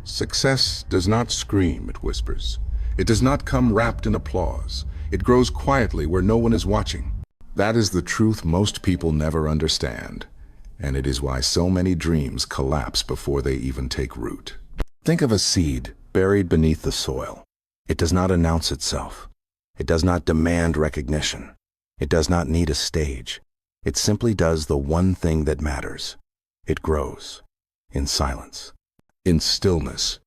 Success does not scream, it whispers. It does not come wrapped in applause. It grows quietly where no one is watching. That is the truth most people never understand, and it is why so many dreams collapse before they even take root. Think of a seed buried beneath the soil. It does not announce itself. It does not demand recognition. It does not need a stage. It simply does the one thing that matters. It grows in silence, in stillness,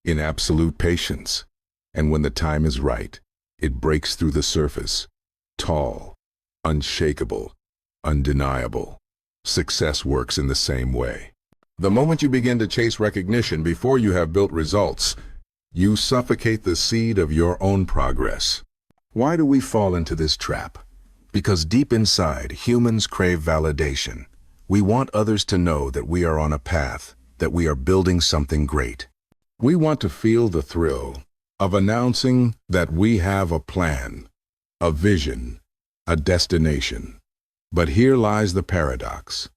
in absolute patience. And when the time is right, it breaks through the surface, tall, unshakable, undeniable. Success works in the same way. The moment you begin to chase recognition before you have built results, you suffocate the seed of your own progress. Why do we fall into this trap? Because deep inside, humans crave validation. We want others to know that we are on a path, that we are building something great. We want to feel the thrill of announcing that we have a plan, a vision, a destination. But here lies the paradox.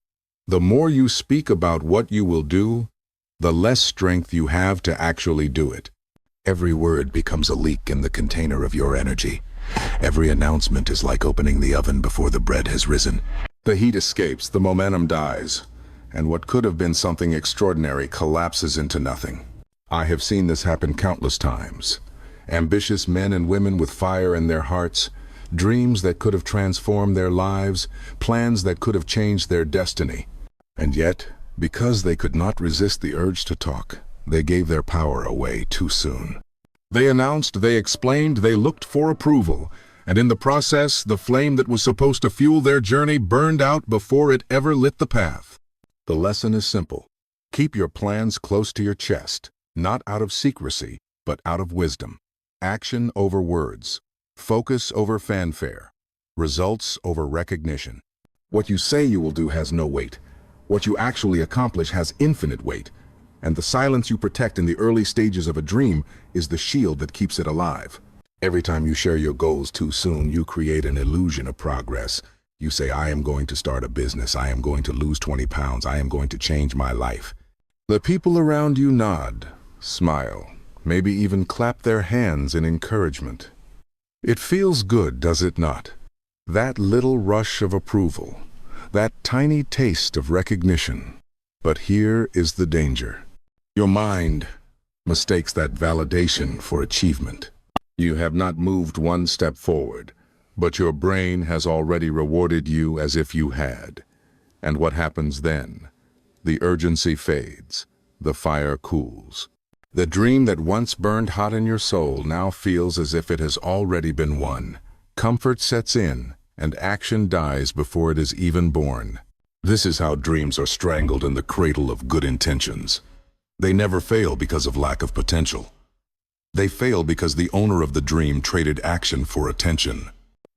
The more you speak about what you will do, the less strength you have to actually do it. Every word becomes a leak in the container of your energy. Every announcement is like opening the oven before the bread has risen. The heat escapes, the momentum dies, and what could have been something extraordinary collapses into nothing. I have seen this happen countless times. Ambitious men and women with fire in their hearts, dreams that could have transformed their lives, plans that could have changed their destiny. And yet, because they could not resist the urge to talk, they gave their power away too soon. They announced, they explained, they looked for approval, and in the process, the flame that was supposed to fuel their journey burned out before it ever lit the path. The lesson is simple. Keep your plans close to your chest, not out of secrecy, but out of wisdom. Action over words. Focus over fanfare. Results over recognition. What you say you will do has no weight. What you actually accomplish has infinite weight. And the silence you protect in the early stages of a dream is the shield that keeps it alive. Every time you share your goals too soon, you create an illusion of progress. You say, I am going to start a business, I am going to lose 20 pounds, I am going to change my life. The people around you nod, smile, maybe even clap their hands in encouragement. It feels good, does it not? That little rush of approval, that tiny taste of recognition. But here is the danger. Your mind mistakes that validation for achievement. You have not moved one step forward, but your brain has already rewarded you as if you had. And what happens then? The urgency fades, the fire cools. The dream that once burned hot in your soul now feels as if it has already been won. Comfort sets in, and action dies before it is even born. This is how dreams are strangled in the cradle of good intentions. They never fail because of lack of potential. They fail because the owner of the dream traded action for attention.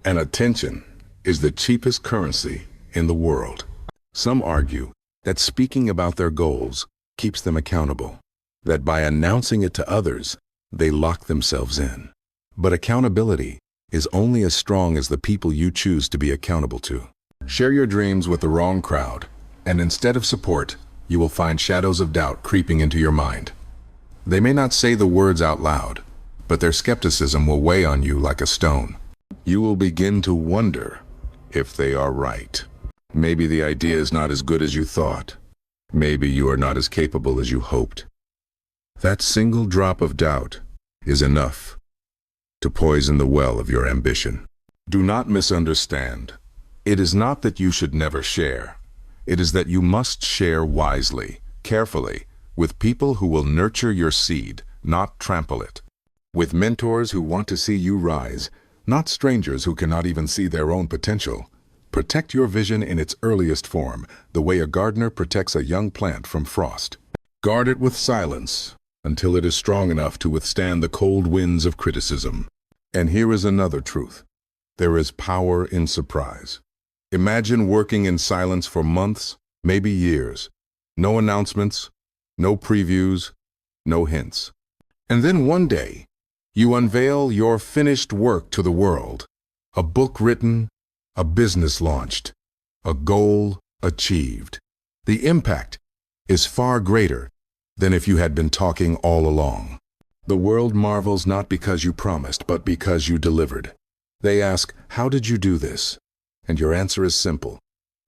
And attention is the cheapest currency in the world. Some argue that speaking about their goals keeps them accountable, that by announcing it to others, they lock themselves in. But accountability is only as strong as the people you choose to be accountable to. Share your dreams with the wrong crowd, and instead of support, you will find shadows of doubt creeping into your mind. They may not say the words out loud, but their skepticism will weigh on you like a stone. You will begin to wonder if they are right. Maybe the idea is not as good as you thought. Maybe you are not as capable as you hoped. That single drop of doubt is enough to poison the well of your ambition. Do not misunderstand. It is not that you should never share. It is that you must share wisely, carefully, with people who will nurture your seed, not trample it. With mentors who want to see you rise, not strangers who cannot even see their own potential. Protect your vision in its earliest form, the way a gardener protects a young plant from frost. Guard it with silence until it is strong enough to withstand the cold winds of criticism. And here is another truth. There is power in surprise. Imagine working in silence for months, maybe years. No announcements, no previews, no hints. And then one day, you unveil your finished work to the world. A book written, a business launched, a goal achieved. The impact is far greater than if you had been talking all along. The world marvels not because you promised, but because you delivered. They ask, how did you do this? And your answer is simple: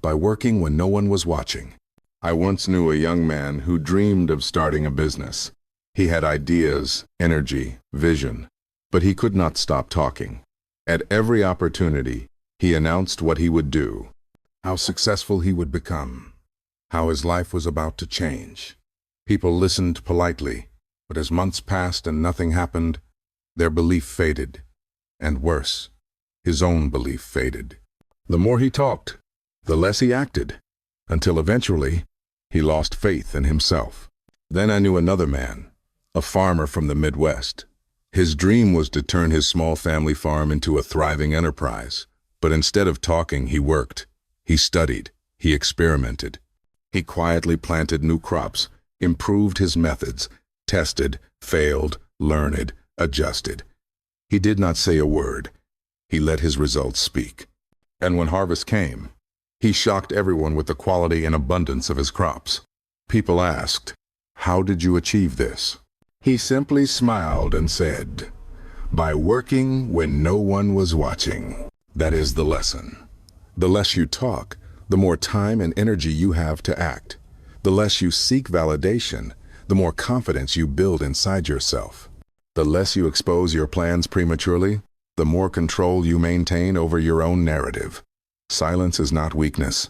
by working when no one was watching. I once knew a young man who dreamed of starting a business. He had ideas, energy, vision, but he could not stop talking. At every opportunity, he announced what he would do, how successful he would become, how his life was about to change. People listened politely, but as months passed and nothing happened, their belief faded. And worse, his own belief faded. The more he talked, the less he acted, until eventually, he lost faith in himself. Then I knew another man, a farmer from the Midwest. His dream was to turn his small family farm into a thriving enterprise. But instead of talking, he worked. He studied. He experimented. He quietly planted new crops, improved his methods, tested, failed, learned, adjusted. He did not say a word. He let his results speak. And when harvest came, he shocked everyone with the quality and abundance of his crops. People asked, how did you achieve this? He simply smiled and said, by working when no one was watching. That is the lesson. The less you talk, the more time and energy you have to act. The less you seek validation, the more confidence you build inside yourself. The less you expose your plans prematurely, the more control you maintain over your own narrative. Silence is not weakness.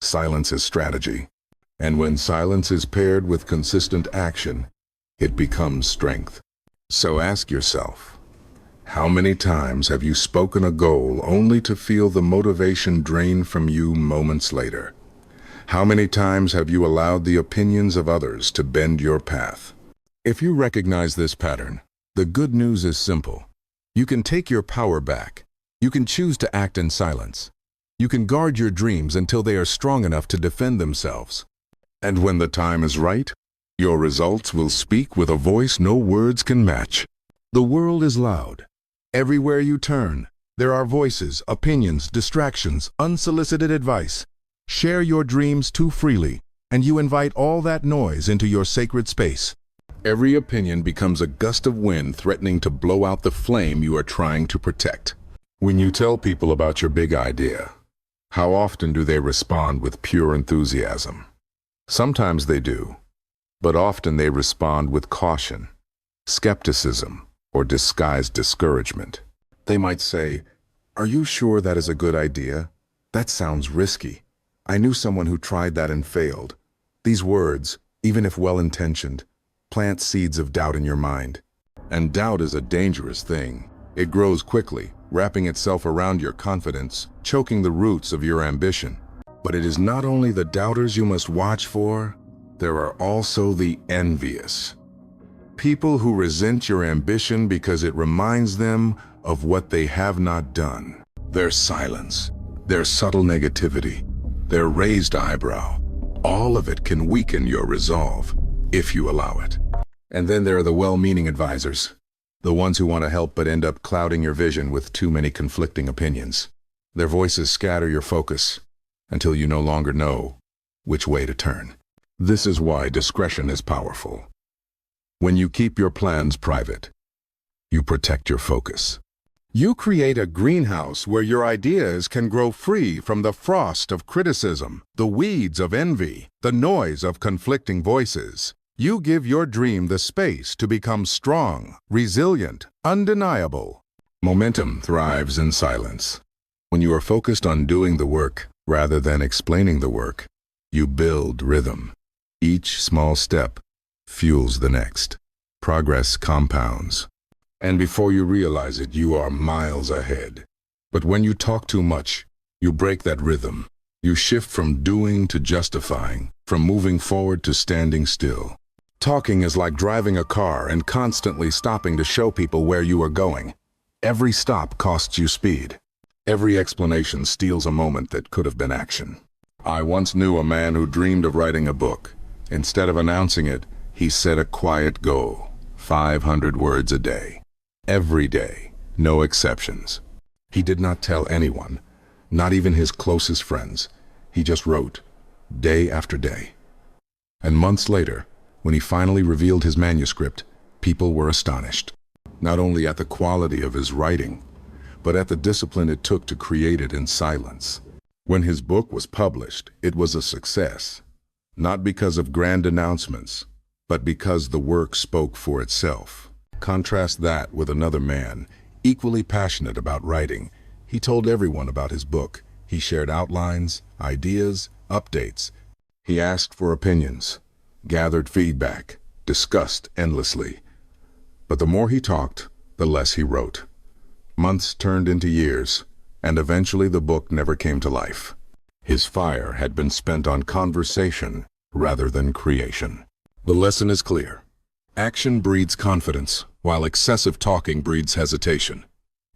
Silence is strategy. And when silence is paired with consistent action, it becomes strength. So ask yourself, how many times have you spoken a goal only to feel the motivation drain from you moments later? How many times have you allowed the opinions of others to bend your path? If you recognize this pattern, the good news is simple. You can take your power back. You can choose to act in silence. You can guard your dreams until they are strong enough to defend themselves. And when the time is right, your results will speak with a voice no words can match. The world is loud. Everywhere you turn, there are voices, opinions, distractions, unsolicited advice. Share your dreams too freely, and you invite all that noise into your sacred space. Every opinion becomes a gust of wind threatening to blow out the flame you are trying to protect. When you tell people about your big idea, how often do they respond with pure enthusiasm? Sometimes they do, but often they respond with caution, skepticism, or disguised discouragement. They might say, "Are you sure that is a good idea? That sounds risky. I knew someone who tried that and failed." These words, even if well-intentioned, plant seeds of doubt in your mind. And doubt is a dangerous thing. It grows quickly, wrapping itself around your confidence, choking the roots of your ambition. But it is not only the doubters you must watch for, there are also the envious. People who resent your ambition because it reminds them of what they have not done. Their silence, their subtle negativity, their raised eyebrow, all of it can weaken your resolve, if you allow it. And then there are the well-meaning advisors, the ones who want to help but end up clouding your vision with too many conflicting opinions. Their voices scatter your focus until you no longer know which way to turn. This is why discretion is powerful. When you keep your plans private, you protect your focus. You create a greenhouse where your ideas can grow free from the frost of criticism, the weeds of envy, the noise of conflicting voices. You give your dream the space to become strong, resilient, undeniable. Momentum thrives in silence. When you are focused on doing the work rather than explaining the work, you build rhythm. Each small step fuels the next. Progress compounds. And before you realize it, you are miles ahead. But when you talk too much, you break that rhythm. You shift from doing to justifying, from moving forward to standing still. Talking is like driving a car and constantly stopping to show people where you are going. Every stop costs you speed. Every explanation steals a moment that could have been action. I once knew a man who dreamed of writing a book. Instead of announcing it, he set a quiet goal, 500 words a day. Every day, no exceptions. He did not tell anyone, not even his closest friends. He just wrote, day after day. And months later, When he finally revealed his manuscript, people were astonished, not only at the quality of his writing, but at the discipline it took to create it in silence. When his book was published, it was a success, not because of grand announcements, but because the work spoke for itself. Contrast that with another man, equally passionate about writing. He told everyone about his book. He shared outlines, ideas, updates. He asked for opinions, gathered feedback, discussed endlessly. But the more he talked, the less he wrote. Months turned into years, and eventually the book never came to life. His fire had been spent on conversation rather than creation. The lesson is clear. Action breeds confidence, while excessive talking breeds hesitation.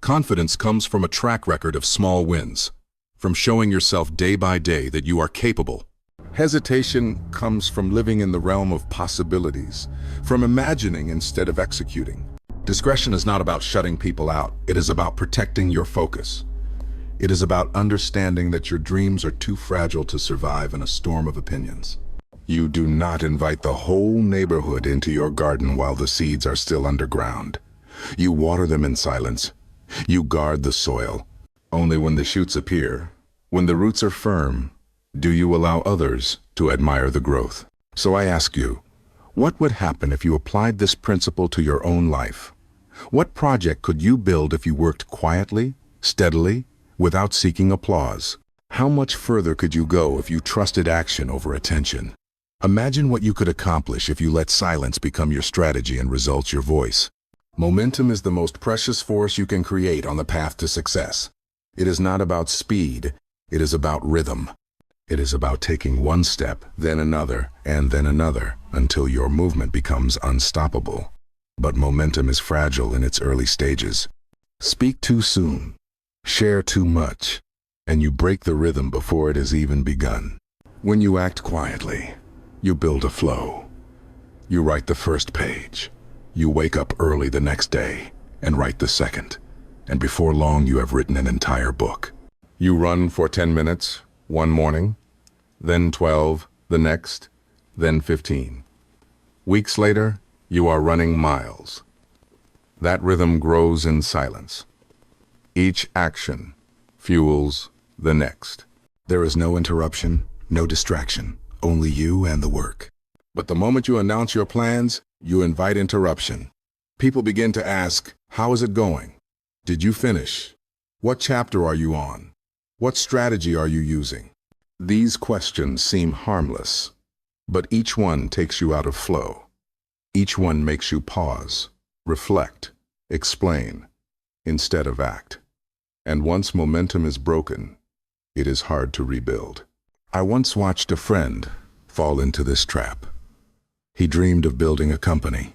Confidence comes from a track record of small wins, from showing yourself day by day that you are capable. Hesitation comes from living in the realm of possibilities, from imagining instead of executing. Discretion is not about shutting people out. It is about protecting your focus. It is about understanding that your dreams are too fragile to survive in a storm of opinions. You do not invite the whole neighborhood into your garden while the seeds are still underground. You water them in silence. You guard the soil. Only when the shoots appear, when the roots are firm, do you allow others to admire the growth. So I ask you, what would happen if you applied this principle to your own life? What project could you build if you worked quietly, steadily, without seeking applause? How much further could you go if you trusted action over attention? Imagine what you could accomplish if you let silence become your strategy and results your voice. Momentum is the most precious force you can create on the path to success. It is not about speed, it is about rhythm. It is about taking one step, then another, and then another, until your movement becomes unstoppable. But momentum is fragile in its early stages. Speak too soon, share too much, and you break the rhythm before it has even begun. When you act quietly, you build a flow. You write the first page. You wake up early the next day and write the second. And before long, you have written an entire book. You run for 10 minutes one morning, then 12 the next, then 15. Weeks later, you are running miles. That rhythm grows in silence. Each action fuels the next. There is no interruption, no distraction, only you and the work. But the moment you announce your plans, you invite interruption. People begin to ask, how is it going? Did you finish? What chapter are you on? What strategy are you using? These questions seem harmless, but each one takes you out of flow. Each one makes you pause, reflect, explain, instead of act. And once momentum is broken, it is hard to rebuild. I once watched a friend fall into this trap. He dreamed of building a company.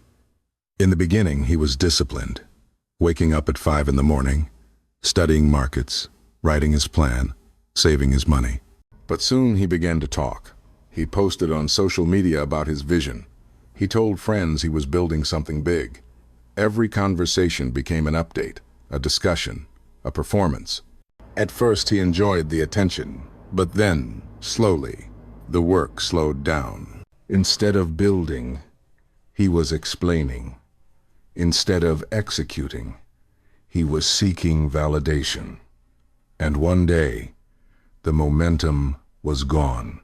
In the beginning, he was disciplined, waking up at 5 in the morning, studying markets, writing his plan, saving his money. But soon he began to talk. He posted on social media about his vision. He told friends he was building something big. Every conversation became an update, a discussion, a performance. At first he enjoyed the attention, but then, slowly, the work slowed down. Instead of building, he was explaining. Instead of executing, he was seeking validation. And one day, the momentum was gone.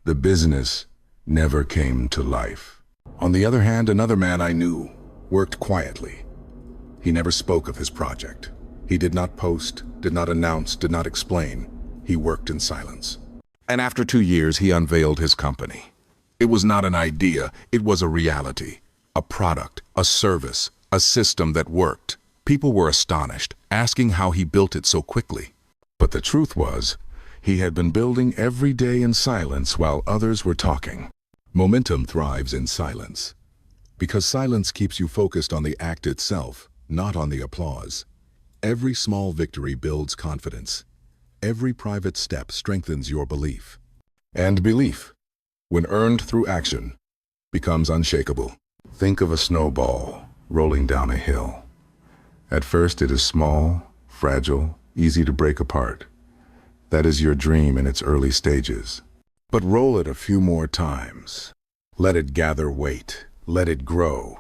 The business never came to life. On the other hand, another man I knew worked quietly. He never spoke of his project. He did not post, did not announce, did not explain. He worked in silence. And after 2 years, he unveiled his company. It was not an idea, it was a reality. A product, a service, a system that worked. People were astonished, asking how he built it so quickly. But the truth was, he had been building every day in silence while others were talking. Momentum thrives in silence, because silence keeps you focused on the act itself, not on the applause. Every small victory builds confidence. Every private step strengthens your belief. And belief, when earned through action, becomes unshakable. Think of a snowball rolling down a hill. At first it is small, fragile, easy to break apart. That is your dream in its early stages. But roll it a few more times. Let it gather weight, let it grow,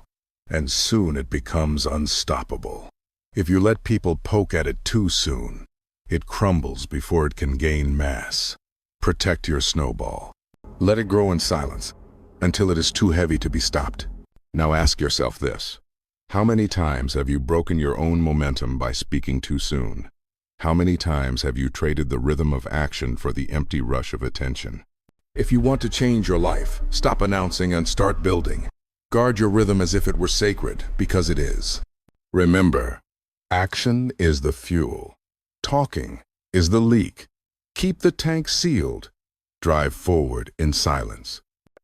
and soon it becomes unstoppable. If you let people poke at it too soon, it crumbles before it can gain mass. Protect your snowball. Let it grow in silence until it is too heavy to be stopped. Now ask yourself this. How many times have you broken your own momentum by speaking too soon? How many times have you traded the rhythm of action for the empty rush of attention? If you want to change your life, stop announcing and start building. Guard your rhythm as if it were sacred, because it is. Remember, action is the fuel. Talking is the leak. Keep the tank sealed. Drive forward in silence.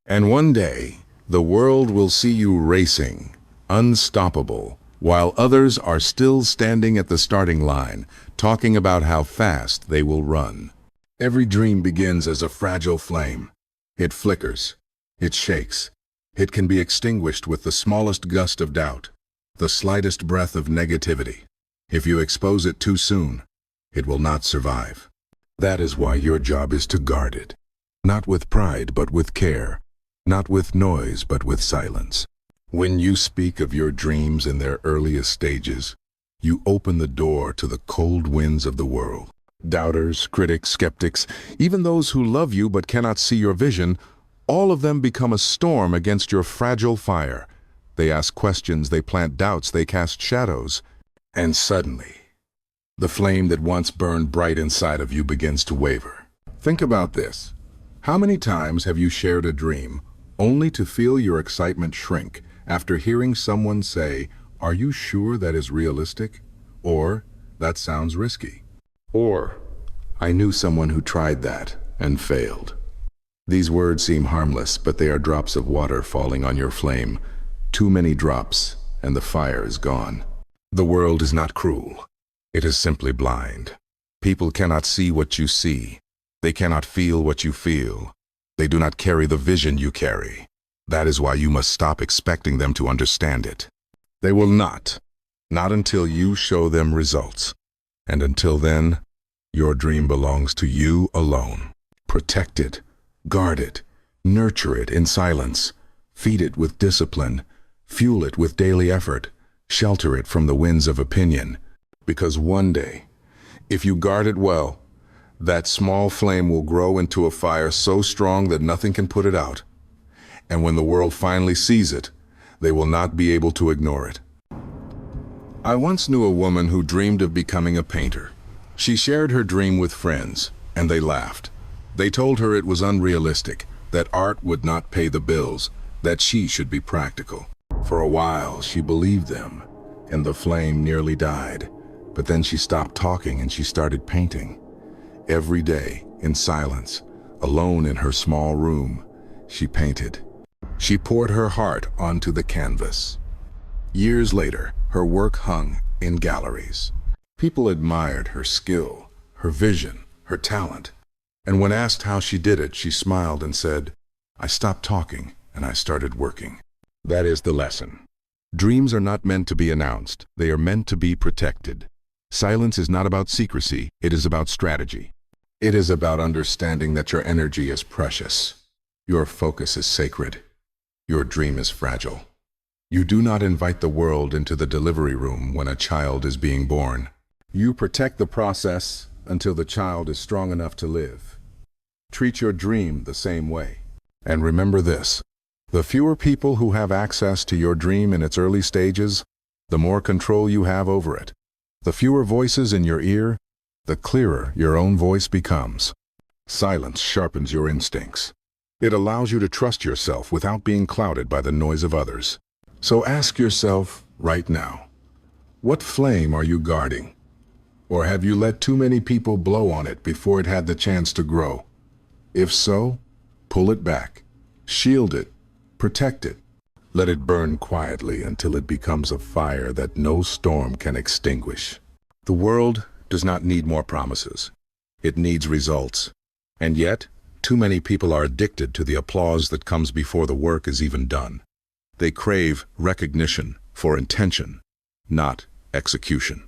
And one day, the world will see you racing, unstoppable, while others are still standing at the starting line, talking about how fast they will run. Every dream begins as a fragile flame. It flickers. It shakes. It can be extinguished with the smallest gust of doubt, the slightest breath of negativity. If you expose it too soon, it will not survive. That is why your job is to guard it. Not with pride, but with care. Not with noise, but with silence. When you speak of your dreams in their earliest stages, you open the door to the cold winds of the world. Doubters, critics, skeptics, even those who love you but cannot see your vision, all of them become a storm against your fragile fire. They ask questions, they plant doubts, they cast shadows. And suddenly, the flame that once burned bright inside of you begins to waver. Think about this. How many times have you shared a dream, only to feel your excitement shrink after hearing someone say, "Are you sure that is realistic?" Or, "That sounds risky." Or, "I knew someone who tried that and failed." These words seem harmless, but they are drops of water falling on your flame. Too many drops, and the fire is gone. The world is not cruel. It is simply blind. People cannot see what you see. They cannot feel what you feel. They do not carry the vision you carry. That is why you must stop expecting them to understand it. They will not. Not until you show them results. And until then, your dream belongs to you alone. Protect it, guard it, nurture it in silence, feed it with discipline, fuel it with daily effort, shelter it from the winds of opinion. Because one day, if you guard it well, that small flame will grow into a fire so strong that nothing can put it out. And when the world finally sees it, they will not be able to ignore it. I once knew a woman who dreamed of becoming a painter. She shared her dream with friends, and they laughed. They told her it was unrealistic, that art would not pay the bills, that she should be practical. For a while, she believed them, and the flame nearly died. But then she stopped talking and she started painting. Every day, in silence, alone in her small room, she painted. She poured her heart onto the canvas. Years later, her work hung in galleries. People admired her skill, her vision, her talent. And when asked how she did it, she smiled and said, "I stopped talking and I started working." That is the lesson. Dreams are not meant to be announced. They are meant to be protected. Silence is not about secrecy. It is about strategy. It is about understanding that your energy is precious. Your focus is sacred. Your dream is fragile. You do not invite the world into the delivery room when a child is being born. You protect the process until the child is strong enough to live. Treat your dream the same way. And remember this, the fewer people who have access to your dream in its early stages, the more control you have over it. The fewer voices in your ear, the clearer your own voice becomes. Silence sharpens your instincts. It allows you to trust yourself without being clouded by the noise of others. So ask yourself right now, what flame are you guarding? Or have you let too many people blow on it before it had the chance to grow? If so, pull it back, shield it, protect it. Let it burn quietly until it becomes a fire that no storm can extinguish. The world does not need more promises. It needs results. And yet, too many people are addicted to the applause that comes before the work is even done. They crave recognition for intention, not execution.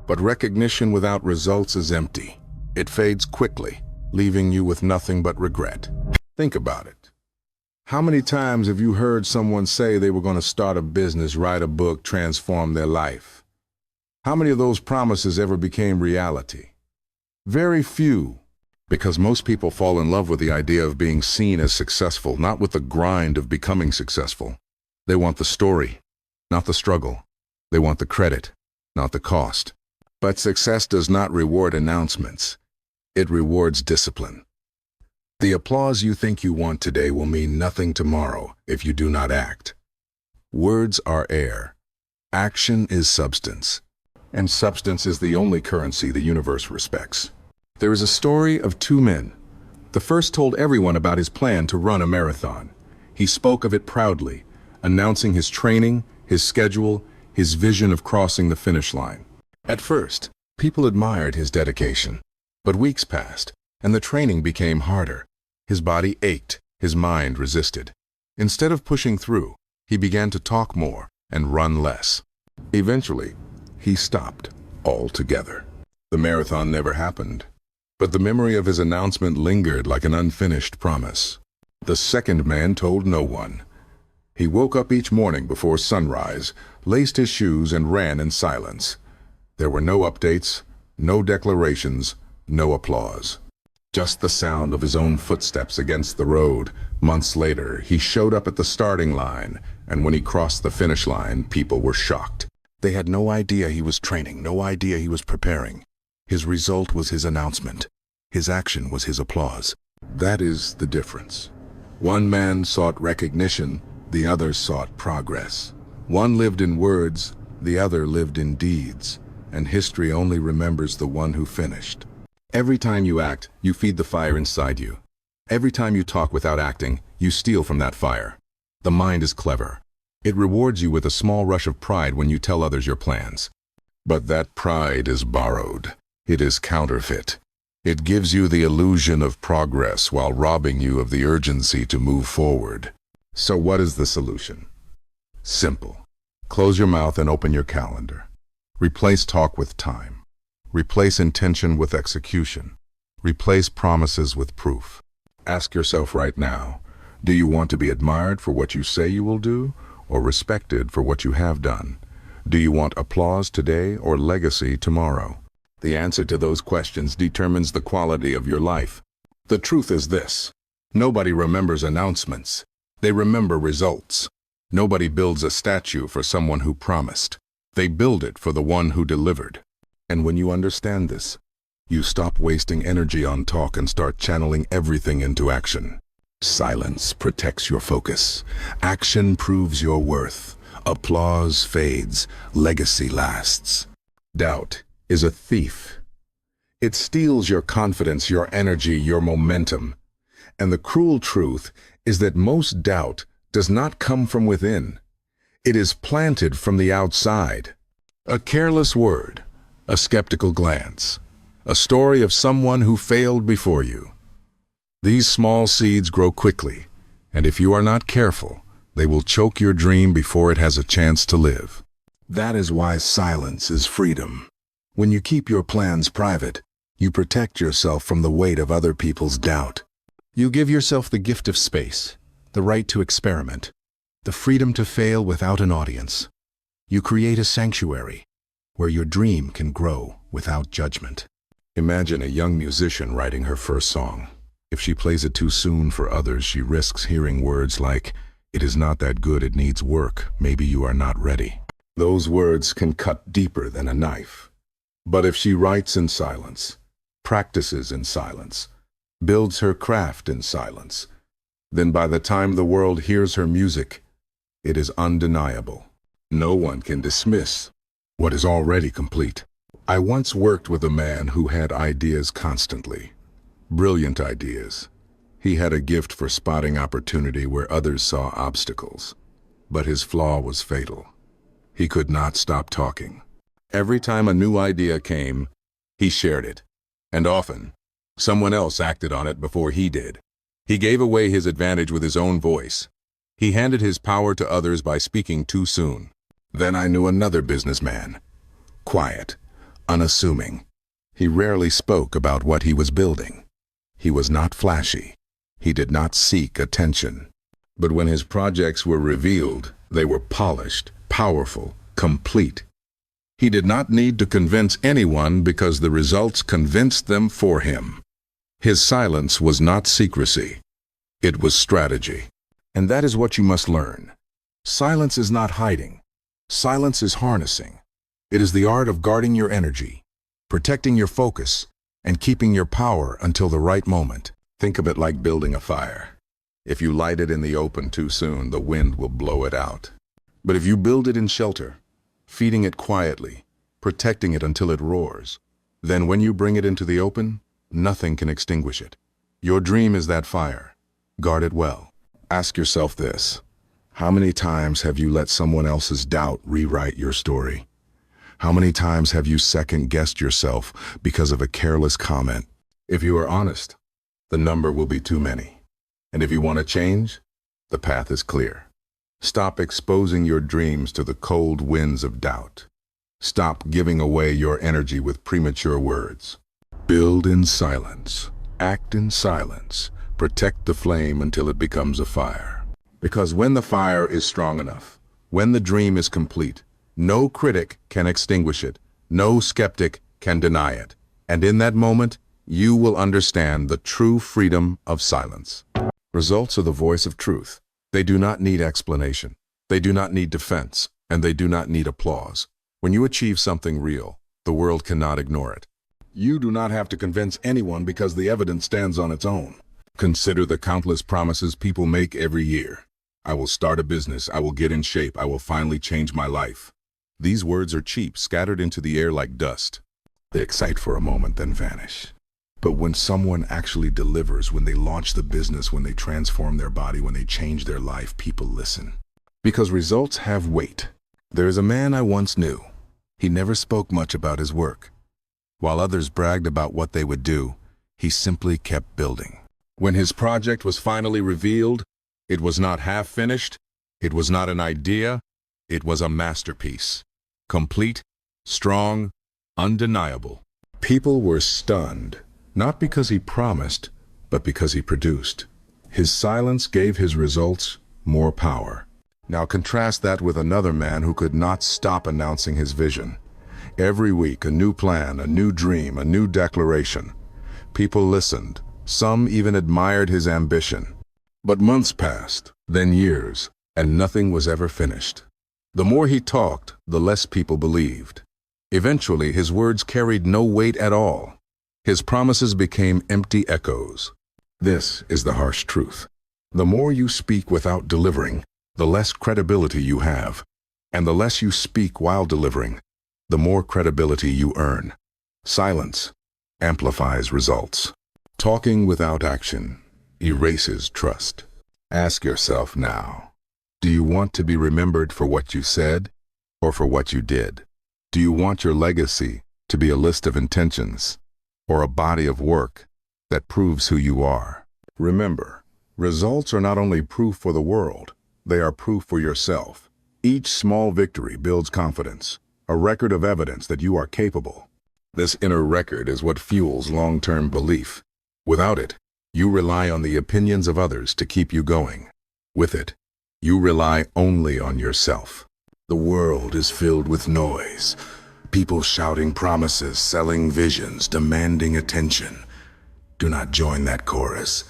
But recognition without results is empty. It fades quickly, leaving you with nothing but regret. Think about it. How many times have you heard someone say they were going to start a business, write a book, transform their life? How many of those promises ever became reality? Very few, because most people fall in love with the idea of being seen as successful, not with the grind of becoming successful. They want the story, not the struggle. They want the credit, not the cost. But success does not reward announcements. It rewards discipline. The applause you think you want today will mean nothing tomorrow if you do not act. Words are air. Action is substance. And substance is the only currency the universe respects. There is a story of two men. The first told everyone about his plan to run a marathon. He spoke of it proudly, announcing his training, his schedule, his vision of crossing the finish line. At first, people admired his dedication. But weeks passed, and the training became harder. His body ached, his mind resisted. Instead of pushing through, he began to talk more and run less. Eventually, he stopped altogether. The marathon never happened, but the memory of his announcement lingered like an unfinished promise. The second man told no one. He woke up each morning before sunrise, laced his shoes, and ran in silence. There were no updates, no declarations, no applause. Just the sound of his own footsteps against the road. Months later, he showed up at the starting line, and when he crossed the finish line, people were shocked. They had no idea he was training, no idea he was preparing. His result was his announcement. His action was his applause. That is the difference. One man sought recognition, the other sought progress. One lived in words, the other lived in deeds, and history only remembers the one who finished. Every time you act, you feed the fire inside you. Every time you talk without acting, you steal from that fire. The mind is clever. It rewards you with a small rush of pride when you tell others your plans. But that pride is borrowed. It is counterfeit. It gives you the illusion of progress while robbing you of the urgency to move forward. So what is the solution? Simple. Close your mouth and open your calendar. Replace talk with time. Replace intention with execution. Replace promises with proof. Ask yourself right now, do you want to be admired for what you say you will do, or respected for what you have done? Do you want applause today or legacy tomorrow? The answer to those questions determines the quality of your life. The truth is this: nobody remembers announcements. They remember results. Nobody builds a statue for someone who promised. They build it for the one who delivered. And when you understand this, you stop wasting energy on talk and start channeling everything into action. Silence protects your focus. Action proves your worth. Applause fades. Legacy lasts. Doubt is a thief. It steals your confidence, your energy, your momentum. And the cruel truth is that most doubt does not come from within. It is planted from the outside. A careless word, a skeptical glance, a story of someone who failed before you. These small seeds grow quickly, and if you are not careful, they will choke your dream before it has a chance to live. That is why silence is freedom. When you keep your plans private, you protect yourself from the weight of other people's doubt. You give yourself the gift of space, the right to experiment, the freedom to fail without an audience. You create a sanctuary where your dream can grow without judgment. Imagine a young musician writing her first song. If she plays it too soon for others, she risks hearing words like, "It is not that good, it needs work, maybe you are not ready." Those words can cut deeper than a knife. But if she writes in silence, practices in silence, builds her craft in silence, then by the time the world hears her music, it is undeniable. No one can dismiss what is already complete. I once worked with a man who had ideas constantly. Brilliant ideas. He had a gift for spotting opportunity where others saw obstacles. But his flaw was fatal. He could not stop talking. Every time a new idea came, he shared it. And often, someone else acted on it before he did. He gave away his advantage with his own voice. He handed his power to others by speaking too soon. Then I knew another businessman. Quiet, unassuming. He rarely spoke about what he was building. He was not flashy. He did not seek attention. But when his projects were revealed, they were polished, powerful, complete. He did not need to convince anyone because the results convinced them for him. His silence was not secrecy. It was strategy. And that is what you must learn. Silence is not hiding. Silence is harnessing. It is the art of guarding your energy, protecting your focus, and keeping your power until the right moment. Think of it like building a fire. If you light it in the open too soon, the wind will blow it out. But if you build it in shelter, feeding it quietly, protecting it until it roars, then when you bring it into the open, nothing can extinguish it. Your dream is that fire. Guard it well. Ask yourself this: how many times have you let someone else's doubt rewrite your story? How many times have you second-guessed yourself because of a careless comment? If you are honest, the number will be too many. And if you want to change, the path is clear. Stop exposing your dreams to the cold winds of doubt. Stop giving away your energy with premature words. Build in silence. Act in silence. Protect the flame until it becomes a fire. Because when the fire is strong enough, when the dream is complete, no critic can extinguish it. No skeptic can deny it. And in that moment, you will understand the true freedom of silence. Results are the voice of truth. They do not need explanation. They do not need defense. And they do not need applause. When you achieve something real, the world cannot ignore it. You do not have to convince anyone because the evidence stands on its own. Consider the countless promises people make every year. I will start a business. I will get in shape. I will finally change my life. These words are cheap, scattered into the air like dust. They excite for a moment, then vanish. But when someone actually delivers, when they launch the business, when they transform their body, when they change their life, people listen. Because results have weight. There is a man I once knew. He never spoke much about his work. While others bragged about what they would do, he simply kept building. When his project was finally revealed, it was not half finished, it was not an idea, it was a masterpiece. Complete, strong, undeniable. People were stunned, not because he promised, but because he produced. His silence gave his results more power. Now contrast that with another man who could not stop announcing his vision. Every week, a new plan, a new dream, a new declaration. People listened. Some even admired his ambition. But months passed, then years, and nothing was ever finished. The more he talked, the less people believed. Eventually, his words carried no weight at all. His promises became empty echoes. This is the harsh truth. The more you speak without delivering, the less credibility you have. And the less you speak while delivering, the more credibility you earn. Silence amplifies results. Talking without action erases trust. Ask yourself now, do you want to be remembered for what you said or for what you did? Do you want your legacy to be a list of intentions or a body of work that proves who you are? Remember, results are not only proof for the world, they are proof for yourself. Each small victory builds confidence, a record of evidence that you are capable. This inner record is what fuels long-term belief. Without it, you rely on the opinions of others to keep you going. With it, you rely only on yourself. The world is filled with noise. People shouting promises, selling visions, demanding attention. Do not join that chorus.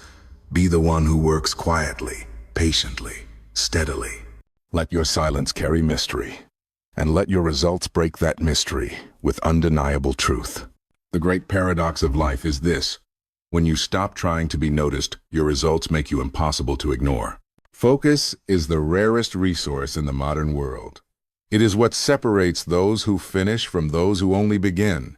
Be the one who works quietly, patiently, steadily. Let your silence carry mystery, and let your results break that mystery with undeniable truth. The great paradox of life is this: when you stop trying to be noticed, your results make you impossible to ignore. Focus is the rarest resource in the modern world. It is what separates those who finish from those who only begin.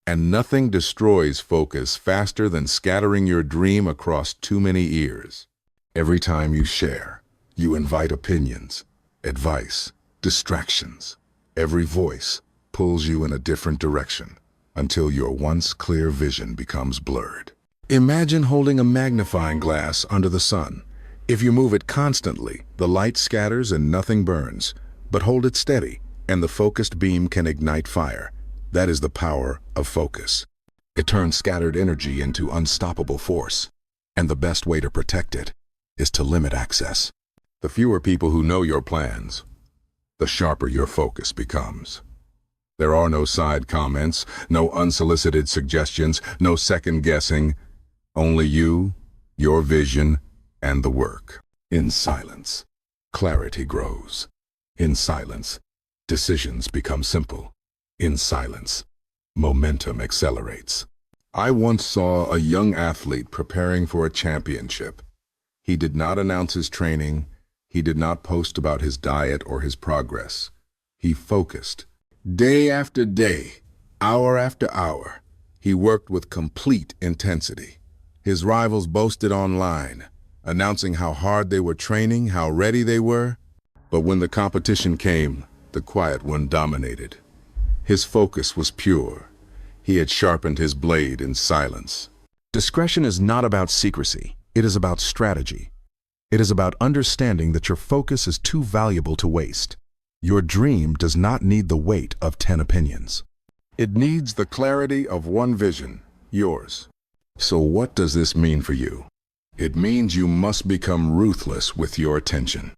And nothing destroys focus faster than scattering your dream across too many ears. Every time you share, you invite opinions, advice, distractions. Every voice pulls you in a different direction until your once clear vision becomes blurred. Imagine holding a magnifying glass under the sun. If you move it constantly, the light scatters and nothing burns. But hold it steady, and the focused beam can ignite fire. That is the power of focus. It turns scattered energy into unstoppable force. And the best way to protect it is to limit access. The fewer people who know your plans, the sharper your focus becomes. There are no side comments, no unsolicited suggestions, no second guessing. Only you, your vision, and the work. In silence, clarity grows. In silence, decisions become simple. In silence, momentum accelerates. I once saw a young athlete preparing for a championship. He did not announce his training. He did not post about his diet or his progress. He focused. Day after day, hour after hour, he worked with complete intensity. His rivals boasted online, announcing how hard they were training, how ready they were. But when the competition came, the quiet one dominated. His focus was pure. He had sharpened his blade in silence. Discretion is not about secrecy. It is about strategy. It is about understanding that your focus is too valuable to waste. Your dream does not need the weight of 10 opinions. It needs the clarity of one vision, yours. So what does this mean for you? It means you must become ruthless with your attention.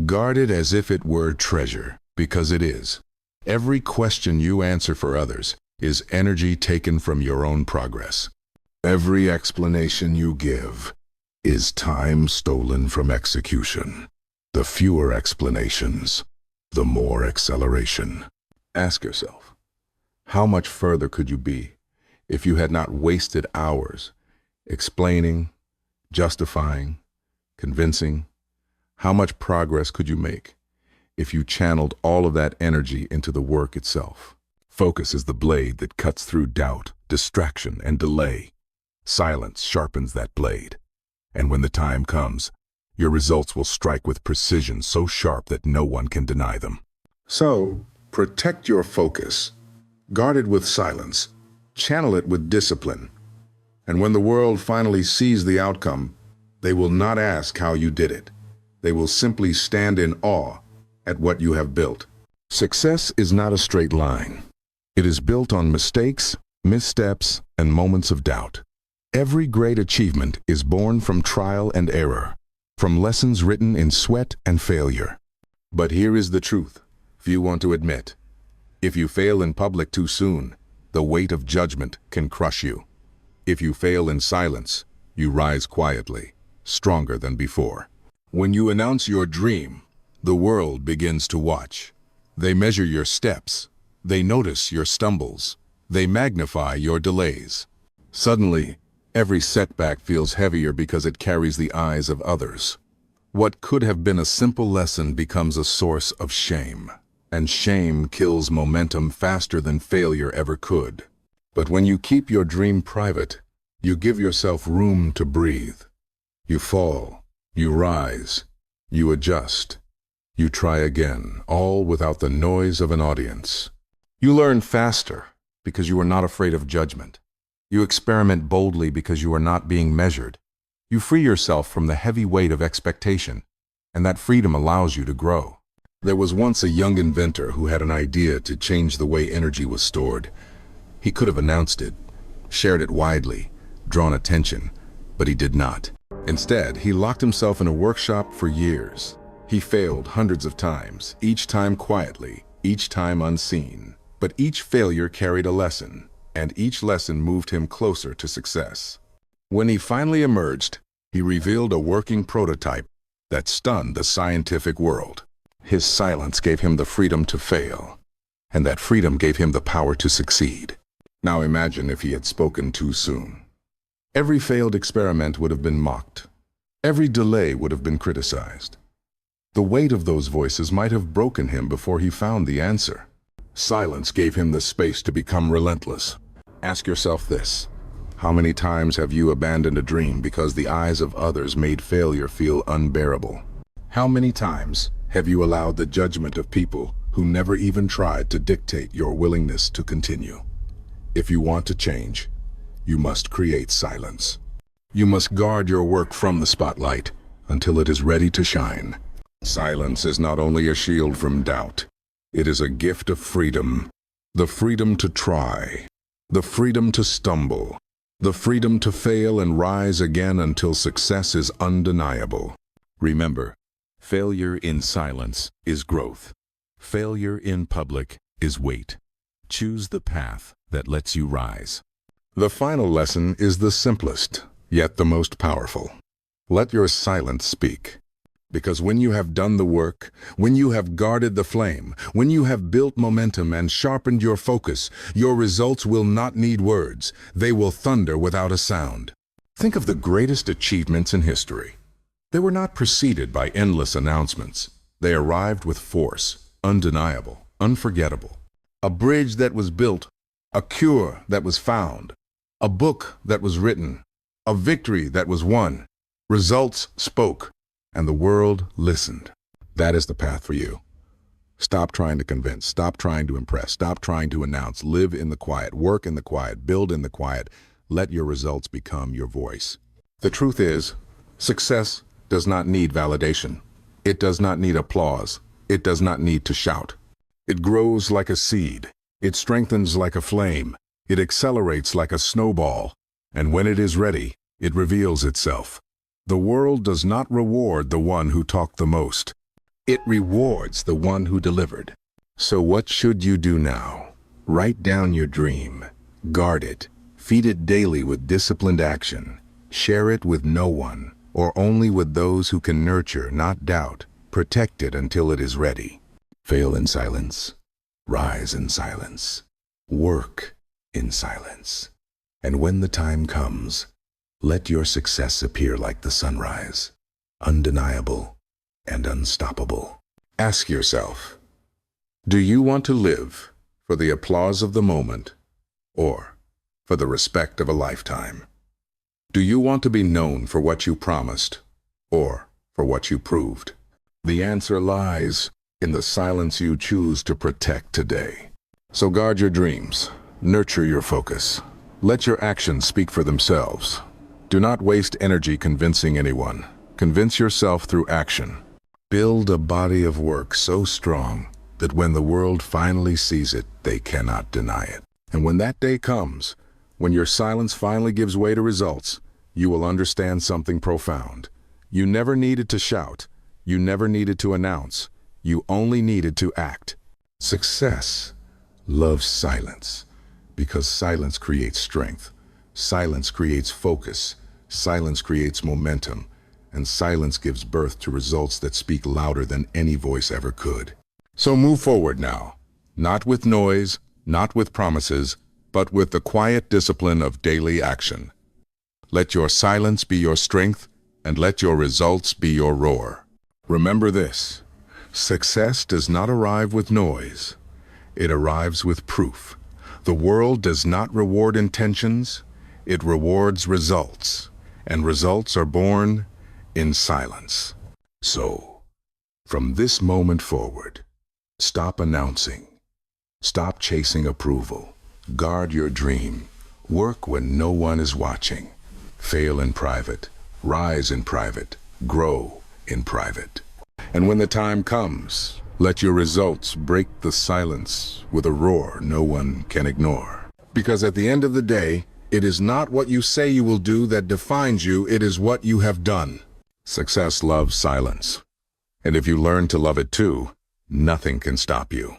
Guard it as if it were treasure, because it is. Every question you answer for others is energy taken from your own progress. Every explanation you give is time stolen from execution. The fewer explanations, the more acceleration. Ask yourself, how much further could you be if you had not wasted hours explaining, justifying, convincing? How much progress could you make if you channeled all of that energy into the work itself? Focus is the blade that cuts through doubt, distraction, and delay. Silence sharpens that blade. And when the time comes, your results will strike with precision so sharp that no one can deny them. So, protect your focus. Guard it with silence. Channel it with discipline. And when the world finally sees the outcome, they will not ask how you did it. They will simply stand in awe at what you have built. Success is not a straight line. It is built on mistakes, missteps, and moments of doubt. Every great achievement is born from trial and error, from lessons written in sweat and failure. But here is the truth few want to admit. If you fail in public too soon, the weight of judgment can crush you. If you fail in silence, you rise quietly, stronger than before. When you announce your dream, the world begins to watch. They measure your steps. They notice your stumbles. They magnify your delays. Suddenly, every setback feels heavier because it carries the eyes of others. What could have been a simple lesson becomes a source of shame. And shame kills momentum faster than failure ever could. But when you keep your dream private, you give yourself room to breathe. You fall, you rise, you adjust, you try again, all without the noise of an audience. You learn faster because you are not afraid of judgment. You experiment boldly because you are not being measured. You free yourself from the heavy weight of expectation, and that freedom allows you to grow. There was once a young inventor who had an idea to change the way energy was stored. He could have announced it, shared it widely, drawn attention, but he did not. Instead, he locked himself in a workshop for years. He failed hundreds of times, each time quietly, each time unseen. But each failure carried a lesson, and each lesson moved him closer to success. When he finally emerged, he revealed a working prototype that stunned the scientific world. His silence gave him the freedom to fail, and that freedom gave him the power to succeed. Now imagine if he had spoken too soon. Every failed experiment would have been mocked. Every delay would have been criticized. The weight of those voices might have broken him before he found the answer. Silence gave him the space to become relentless. Ask yourself this: how many times have you abandoned a dream because the eyes of others made failure feel unbearable? How many times have you allowed the judgment of people who never even tried to dictate your willingness to continue? If you want to change, you must create silence. You must guard your work from the spotlight until it is ready to shine. Silence is not only a shield from doubt, it is a gift of freedom. The freedom to try, the freedom to stumble, the freedom to fail and rise again until success is undeniable. Remember, Failure in silence is growth. Failure in public is weight. Choose the path that lets you rise. The final lesson is the simplest, yet the most powerful. Let your silence speak. Because when you have done the work, when you have guarded the flame, when you have built momentum and sharpened your focus, your results will not need words. They will thunder without a sound. Think of the greatest achievements in history. They were not preceded by endless announcements. They arrived with force, undeniable, unforgettable. A bridge that was built, a cure that was found, a book that was written, a victory that was won. Results spoke, and the world listened. That is the path for you. Stop trying to convince. Stop trying to impress. Stop trying to announce. Live in the quiet. Work in the quiet. Build in the quiet. Let your results become your voice. The truth is, success does not need validation. It does not need applause. It does not need to shout. It grows like a seed. It strengthens like a flame. It accelerates like a snowball. And when it is ready, it reveals itself. The world does not reward the one who talked the most. It rewards the one who delivered. So what should you do now? Write down your dream. Guard it. Feed it daily with disciplined action. Share it with no one, or only with those who can nurture, not doubt. Protect it until it is ready. Fail in silence. Rise in silence. Work in silence. And when the time comes, let your success appear like the sunrise, undeniable and unstoppable. Ask yourself, do you want to live for the applause of the moment or for the respect of a lifetime? Do you want to be known for what you promised or for what you proved? The answer lies in the silence you choose to protect today. So guard your dreams, nurture your focus. Let your actions speak for themselves. Do not waste energy convincing anyone. Convince yourself through action. Build a body of work so strong that when the world finally sees it, they cannot deny it. And when that day comes, when your silence finally gives way to results, you will understand something profound. You never needed to shout. You never needed to announce. You only needed to act. Success loves silence because silence creates strength. Silence creates focus. Silence creates momentum, and silence gives birth to results that speak louder than any voice ever could. So move forward now, not with noise, not with promises, but with the quiet discipline of daily action. Let your silence be your strength, and let your results be your roar. Remember this, success does not arrive with noise. It arrives with proof. The world does not reward intentions, it rewards results. And results are born in silence. So, from this moment forward, stop announcing. Stop chasing approval. Guard your dream. Work when no one is watching. Fail in private. Rise in private. Grow in private. And when the time comes, let your results break the silence with a roar no one can ignore. Because at the end of the day, it is not what you say you will do that defines you, it is what you have done. Success loves silence. And if you learn to love it too, nothing can stop you.